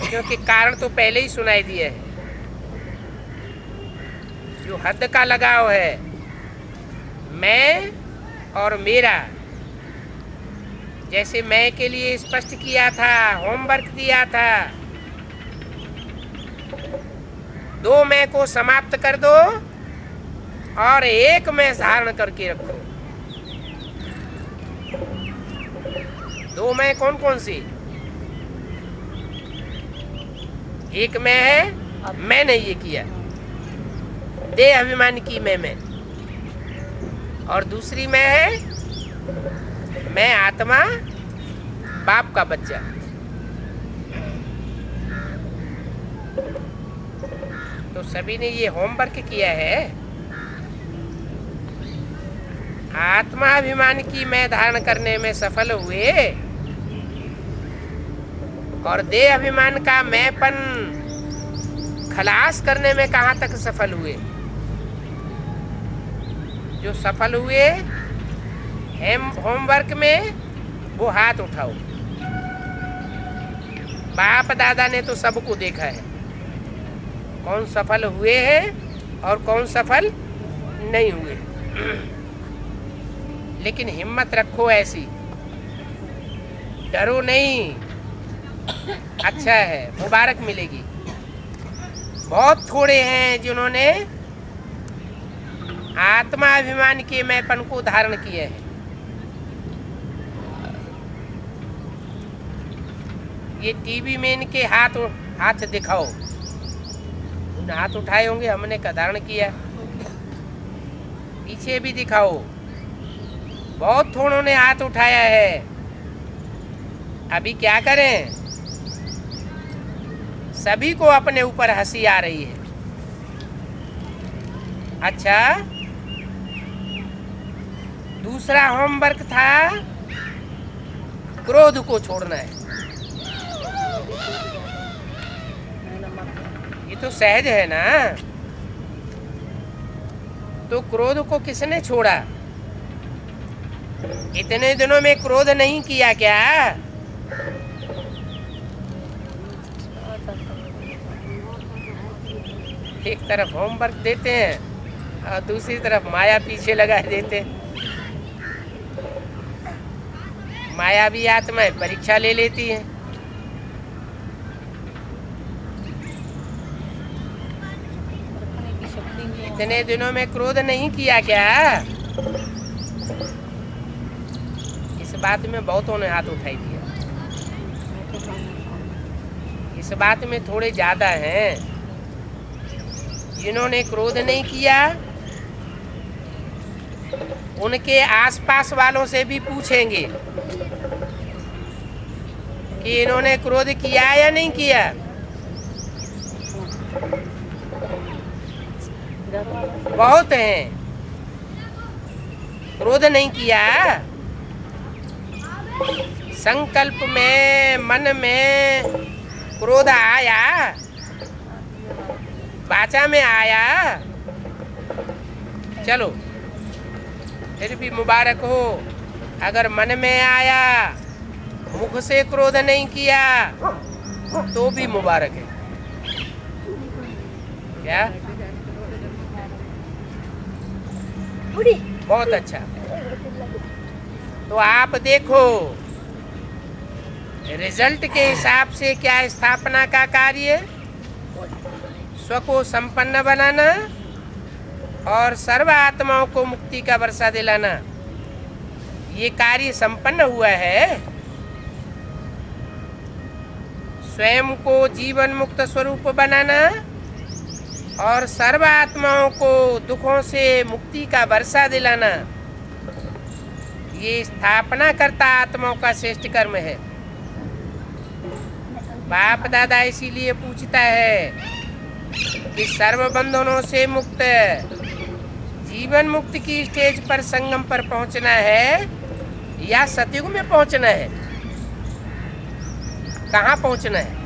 [SPEAKER 1] क्योंकि कारण तो पहले ही सुनाई दिए है। जो हद का लगाव है मैं और मेरा, जैसे मैं के लिए स्पष्ट किया था, होमवर्क दिया था, 2 मैं को समाप्त कर दो और 1 मैं धारण करके रखो। 2 मैं कौन कौन सी? एक मैं है मैंने ये किया, देह अभिमान की मैं, और दूसरी मैं है मैं आत्मा बाप का बच्चा। तो सभी ने ये होमवर्क किया है। आत्माभिमान की मैं धारण करने में सफल हुए और देह अभिमान का मैंपन खलास करने में कहाँ तक सफल हुए? जो सफल हुए होमवर्क में वो हाथ उठाओ। बाप दादा ने तो सबको देखा है, कौन सफल हुए हैं और कौन सफल नहीं हुए। लेकिन हिम्मत रखो ऐसी, डरो नहीं, अच्छा है, मुबारक मिलेगी। बहुत थोड़े हैं जिन्होंने आत्माभिमान के मैंपन को धारण किए हैं। ये टीवी में इनके हाथ दिखाओ, उन हाथ उठाए होंगे, हमने का धारण किया। पीछे भी दिखाओ, बहुत थोड़ों ने हाथ उठाया है। अभी क्या करें? सभी को अपने ऊपर हंसी आ रही है। अच्छा, दूसरा होमवर्क था क्रोध को छोड़ना है। ये तो सहज है ना। तो क्रोध को किसने छोड़ा? इतने दिनों में क्रोध नहीं किया क्या? एक तरफ होमवर्क देते हैं और दूसरी तरफ माया पीछे लगा देते हैं। माया भी आत्माएं परीक्षा ले लेती है। इतने दिनों में क्रोध नहीं किया क्या? इस बात में बहुतों ने हाथ उठाई दिया। इस बात में थोड़े ज्यादा हैं जिन्होंने क्रोध नहीं किया। उनके आसपास वालों से भी पूछेंगे कि इन्होंने क्रोध किया या नहीं किया। बहुत हैं क्रोध नहीं किया। संकल्प में, मन में क्रोध आया, वाचा में आया, चलो फिर भी मुबारक हो। अगर मन में आया, मुख से क्रोध नहीं किया, तो भी मुबारक है। क्या? बहुत अच्छा। तो आप देखो रिजल्ट के हिसाब से क्या स्थापना का कार्य, स्व को संपन्न बनाना और सर्व आत्माओं को मुक्ति का वर्षा दिलाना, ये कार्य संपन्न हुआ है। स्वयं को जीवन मुक्त स्वरूप बनाना और सर्व आत्माओं को दुखों से मुक्ति का वर्षा दिलाना, ये स्थापना करता आत्माओं का श्रेष्ठ कर्म है। बाप दादा इसीलिए पूछता है कि सर्व बंधनों से मुक्त जीवन मुक्त की स्टेज पर, संगम पर पहुंचना है या सतयुग में पहुंचना है? कहाँ पहुँचना है?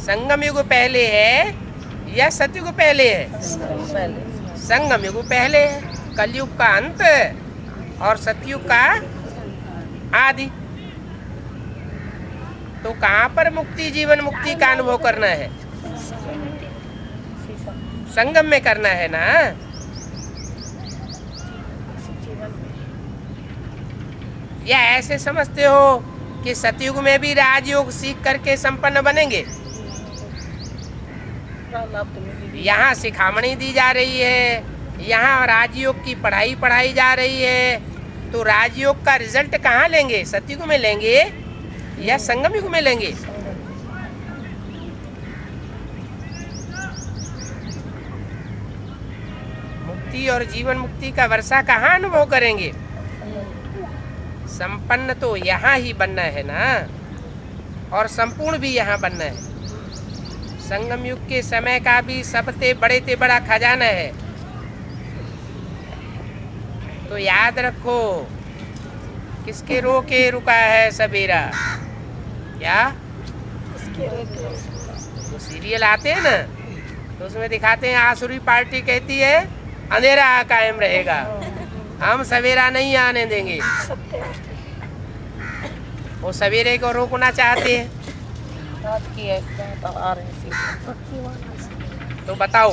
[SPEAKER 1] संगम युग पहले है या सतयुग पहले है?
[SPEAKER 2] पहले
[SPEAKER 1] संगम युग पहले है, कलयुग का अंत और सतयुग का आदि। तो कहाँ पर मुक्ति, जीवन मुक्ति का अनुभव करना है? संगम में करना है ना। या ऐसे समझते हो कि सतयुग में भी राजयोग सीख करके संपन्न बनेंगे? यहाँ सिखामणी दी जा रही है, यहाँ राजयोग की पढ़ाई पढ़ाई जा रही है। तो राजयोग का रिजल्ट कहाँ लेंगे? सतयुग में लेंगे या संगम युग में लेंगे? मुक्ति और जीवन मुक्ति का वर्षा कहाँ अनुभव करेंगे? संपन्न तो यहाँ ही बनना है ना, और संपूर्ण भी यहाँ बनना है। संगम युग के समय का भी सबसे बड़े से बड़ा खजाना है। तो याद रखो, किसके रोके रुका है सवेरा? क्या वो सीरियल आते हैं ना, तो उसमें दिखाते हैं आसुरी पार्टी कहती है अंधेरा कायम रहेगा, हम सवेरा नहीं आने देंगे। वो सवेरे को रोकना चाहते हैं। तो बताओ,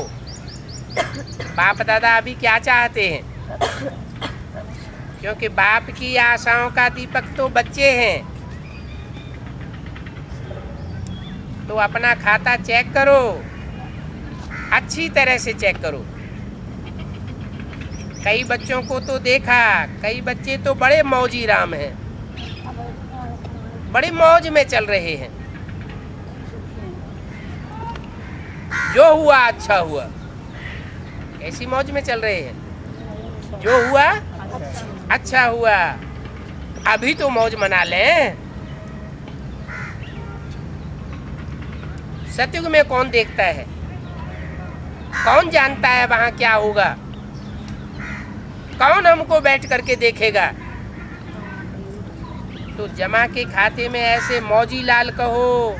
[SPEAKER 1] बाप दादा अभी क्या चाहते हैं? क्योंकि बाप की आशाओं का दीपक तो बच्चे हैं। तो अपना खाता चेक करो, अच्छी तरह से चेक करो। कई बच्चों को तो देखा, कई बच्चे तो बड़े मौजी राम हैं, बड़ी मौज में चल रहे हैं। जो हुआ अच्छा हुआ, कैसी मौज में चल रहे हैं? जो हुआ अच्छा हुआ। अभी तो मौज मना लें। सतयुग में कौन देखता है? कौन जानता है वहां क्या होगा? कौन हमको बैठ करके देखेगा? तो जमा के खाते में ऐसे मौजी लाल कहो,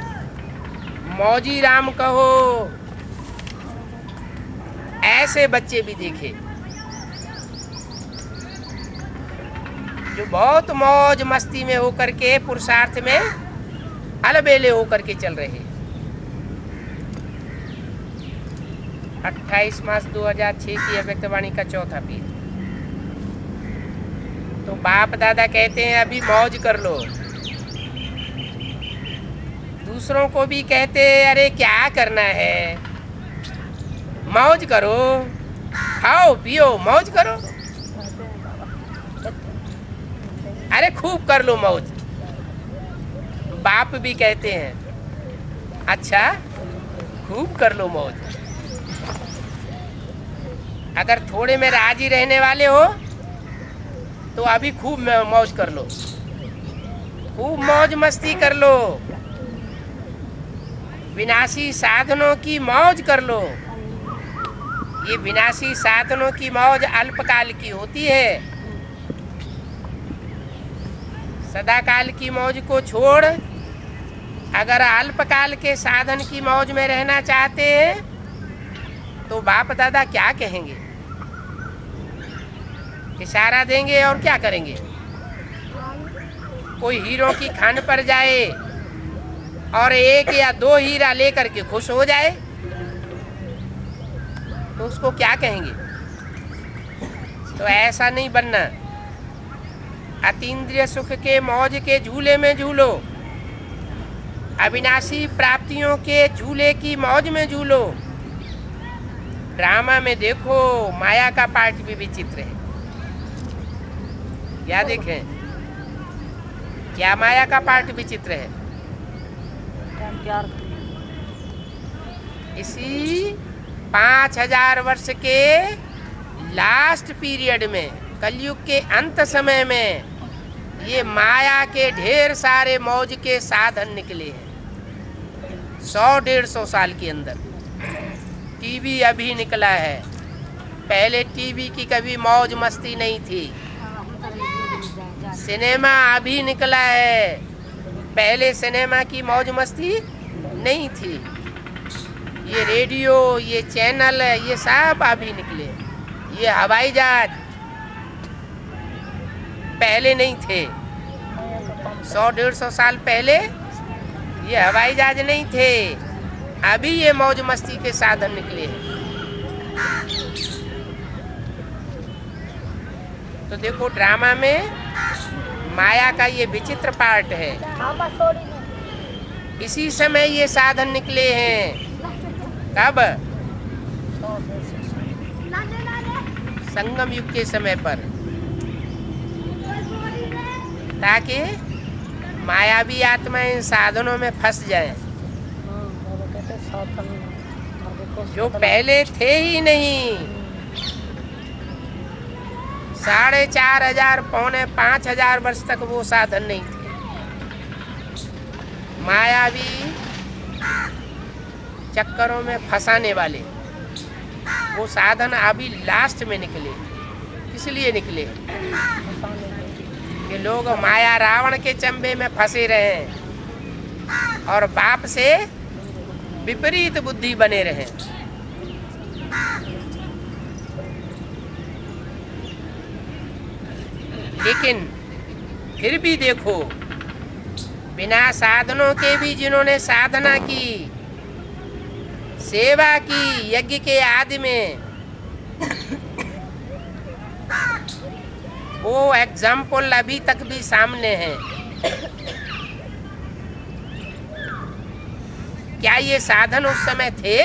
[SPEAKER 1] मौजी राम कहो, ऐसे बच्चे भी देखे जो बहुत मौज मस्ती में होकर के, पुरुषार्थ में अलबेले होकर के चल रहे। 28 मार्च 2006 की अव्यक्तवाणी का चौथा पेज। तो बाप दादा कहते हैं अभी मौज कर लो। दूसरों को भी कहते अरे क्या करना है, मौज करो, खाओ पियो, मौज करो, अरे खूब कर लो मौज। बाप भी कहते हैं अच्छा खूब कर लो मौज। अगर थोड़े में राजी रहने वाले हो तो अभी खूब मौज कर लो, खूब मौज मस्ती कर लो, विनाशी साधनों की मौज कर लो। ये विनाशी साधनों की मौज अल्पकाल की होती है। सदाकाल की मौज को छोड़ अगर अल्पकाल के साधन की मौज में रहना चाहते हैं तो बाप दादा क्या कहेंगे? इशारा देंगे और क्या करेंगे? कोई हीरों की खान पर जाए और 1 या 2 हीरा लेकर के खुश हो जाए तो उसको क्या कहेंगे? तो ऐसा नहीं बनना। अतीन्द्रिय सुख के मौज के झूले में झूलो, अविनाशी प्राप्तियों के झूले की मौज में झूलो। ड्रामा में देखो माया का पार्ट भी विचित्र है। क्या देखें? क्या माया का पार्ट विचित्र है? इसी 5000 वर्ष के लास्ट पीरियड में, कलयुग के अंत समय में, ये माया के ढेर सारे मौज के साधन निकले हैं। 100-150 साल के अंदर टीवी अभी निकला है। पहले टीवी की कभी मौज मस्ती नहीं थी। सिनेमा अभी निकला है। पहले सिनेमा की मौज मस्ती नहीं थी। ये रेडियो, ये चैनल, ये सब अभी निकले। ये हवाई जहाज पहले नहीं थे। 100-150 साल पहले ये हवाई जहाज नहीं थे। अभी ये मौज मस्ती के साधन निकले हैं। तो देखो, ड्रामा में माया का ये विचित्र पार्ट है। इसी समय ये साधन निकले हैं। कब? संगम युग के समय पर, ताकि मायावी आत्माएं इन साधनों में फंस जाएं, जो पहले थे ही नहीं। 4,500 पौने 5,000 वर्ष तक वो साधन नहीं थे। मायावी चक्करों में फंसाने वाले वो साधन अभी लास्ट में निकले। किस लिए निकले? कि लोग माया रावण के चंबे में फंसे रहे और बाप से विपरीत बुद्धि बने रहे। लेकिन फिर भी देखो, बिना साधनों के भी जिन्होंने साधना की, सेवा की यज्ञ के आदि में, वो एग्जाम्पल अभी तक भी सामने है। क्या ये साधन उस समय थे?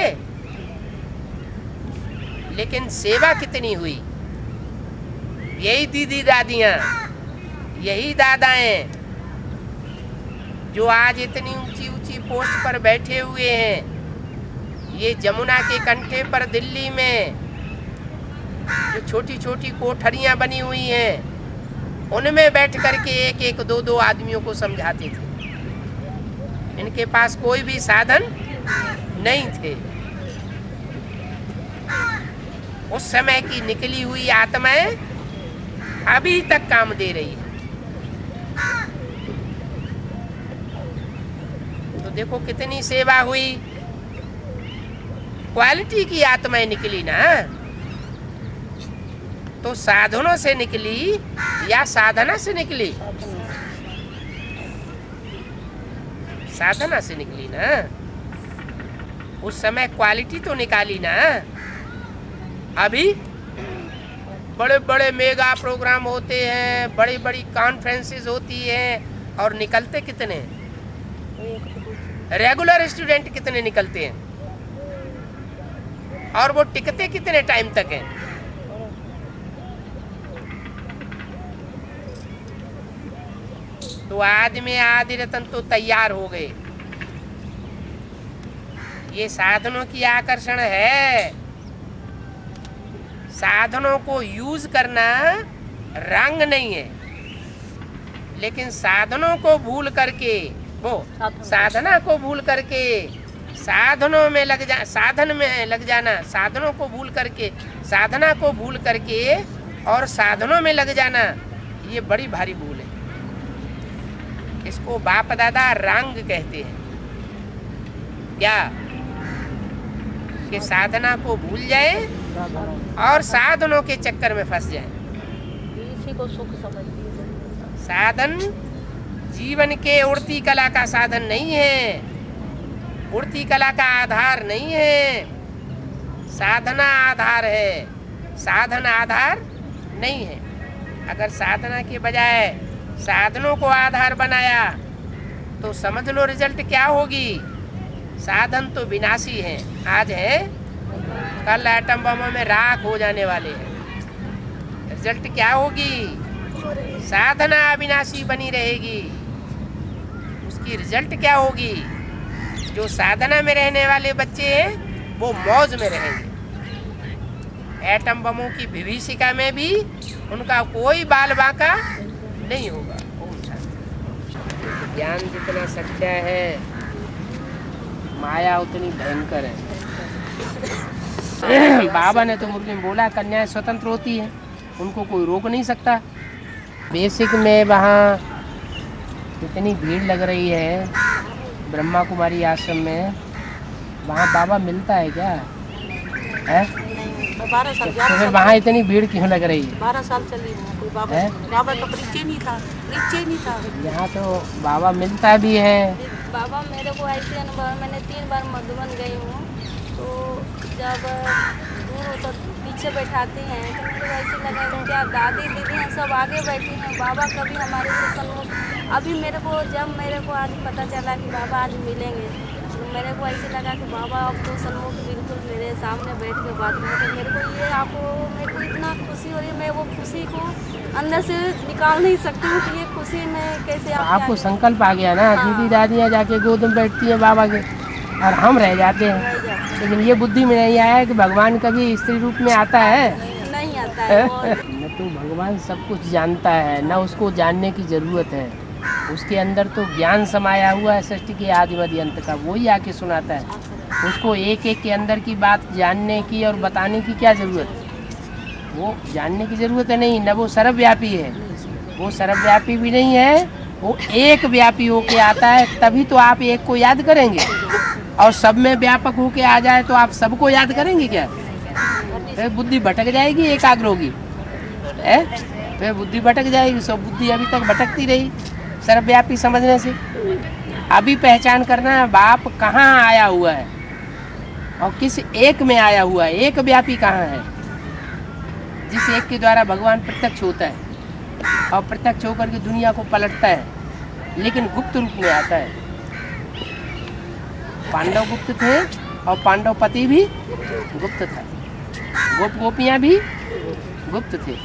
[SPEAKER 1] लेकिन सेवा कितनी हुई? यही दीदी दादियाँ, यही दादाएं जो आज इतनी ऊंची ऊंची पोस्ट पर बैठे हुए हैं। ये जमुना के कंठे पर दिल्ली में जो छोटी छोटी कोठरियां बनी हुई हैं, उनमें बैठ करके एक एक दो दो आदमियों को समझाते थे। इनके पास कोई भी साधन नहीं थे। उस समय की निकली हुई आत्माएं अभी तक काम दे रही है। तो देखो कितनी सेवा हुई। क्वालिटी की आत्माएं निकली ना। तो साधनों से निकली या साधना से निकली? साधना से निकली ना। उस समय क्वालिटी तो निकाली ना। अभी बड़े बड़े मेगा प्रोग्राम होते हैं, बड़ी बड़ी कॉन्फ्रेंसेस होती हैं, और निकलते कितने? रेगुलर स्टूडेंट कितने निकलते हैं? और वो टिकते कितने टाइम तक हैं? तो आदमी आदि रतन तो तैयार हो गए। ये साधनों की आकर्षण है। साधनों को यूज करना रंग नहीं है, लेकिन साधनों को भूल करके, वो साधना को भूल करके साधनों में लग जा, साधन में लग जाना, साधनों को भूल करके, साधना को भूल करके और साधनों में लग जाना, ये बड़ी भारी भूल है। इसको बाप दादा रंग कहते हैं। क्या? कि साधना को भूल जाए और साधनों के चक्कर में फंस जाए।
[SPEAKER 2] इसी को सुख समझिए।
[SPEAKER 1] साधन जीवन के उड़ती कला का साधन नहीं है, उड़ती कला का आधार नहीं है। साधना आधार है, साधन आधार नहीं है। अगर साधना के बजाय साधनों को आधार बनाया तो समझ लो रिजल्ट क्या होगी। साधन तो विनाशी है, आज है, कल एटम बमों में राख हो जाने वाले हैं। रिजल्ट क्या होगी? साधना अविनाशी बनी रहेगी। उसकी रिजल्ट क्या होगी? जो साधना में रहने वाले बच्चे हैं वो मौज में रहेंगे। एटम बमों की विभीषिका में भी उनका कोई बाल बांका नहीं होगा। ज्ञान जितना सच्चा है, माया उतनी भयंकर है। बाबा ने तो मुरली में बोला, कन्याएं स्वतंत्र होती हैं, उनको कोई रोक नहीं सकता। बेसिक में वहाँ इतनी भीड़ लग रही है ब्रह्मा कुमारी आश्रम में, वहाँ बाबा मिलता है क्या है?
[SPEAKER 3] नहीं, 12 साल
[SPEAKER 1] तो फिर वहाँ इतनी भीड़ क्यों लग रही है?
[SPEAKER 3] 12 साल चली हूँ, कोई बाबा बाबा का परिचय नहीं था, परिचय नहीं था।
[SPEAKER 1] यहाँ तो बाबा मिलता भी है।
[SPEAKER 2] बाबा मेरे को ऐसे अनुभव, मैंने 3 बार मधुबन गई हूँ, तो जब दूर हो तो पीछे बैठाते हैं तो मेरे को ऐसे लगा कि क्या दादी दीदी हैं सब आगे बैठी हैं, बाबा कभी हमारे से सन्मुख। अभी मेरे को आज पता चला कि बाबा आज मिलेंगे, तो मेरे को ऐसे लगा कि बाबा अब तो सन्मुख बिल्कुल मेरे सामने बैठ के बात करते। मेरे को इतना खुशी हो रही है, मैं वो खुशी को अंदर से निकाल नहीं सकती हूँ कि ये खुशी में कैसे
[SPEAKER 1] आपको संकल्प आ गया ना। दीदी दादियाँ जाके गोद में बैठती हैं बाबा के और हम रह जाते हैं, लेकिन ये बुद्धि में नहीं आया कि भगवान कभी स्त्री रूप में आता है।
[SPEAKER 2] नहीं आता है
[SPEAKER 1] न तो भगवान सब कुछ जानता है, न उसको जानने की ज़रूरत है। उसके अंदर तो ज्ञान समाया हुआ है सृष्टि के आदि मध्य अंत का, वही आके सुनाता है। उसको एक एक के अंदर की बात जानने की और बताने की क्या ज़रूरत है? वो जानने की ज़रूरत है नहीं, न वो सर्वव्यापी है, वो सर्वव्यापी भी नहीं है, वो एक व्यापी होके आता है। तभी तो आप एक को याद करेंगे, और सब में व्यापक होके आ जाए तो आप सबको याद करेंगे क्या? फिर बुद्धि भटक जाएगी, एकाग्र होगी है, फिर बुद्धि भटक जाएगी। सब बुद्धि अभी तक भटकती रही सर्वव्यापी समझने से। अभी पहचान करना है बाप कहाँ आया हुआ है और किस एक में आया हुआ है। एक व्यापी कहाँ है? जिस एक के द्वारा भगवान प्रत्यक्ष होता है और प्रत्यक्ष होकर के दुनिया को पलटता है, लेकिन गुप्त रूप में आता है। पांडव गुप्त थे और पांडव पति भी गुप्त था, गोप गोपियाँ भी गुप्त थे।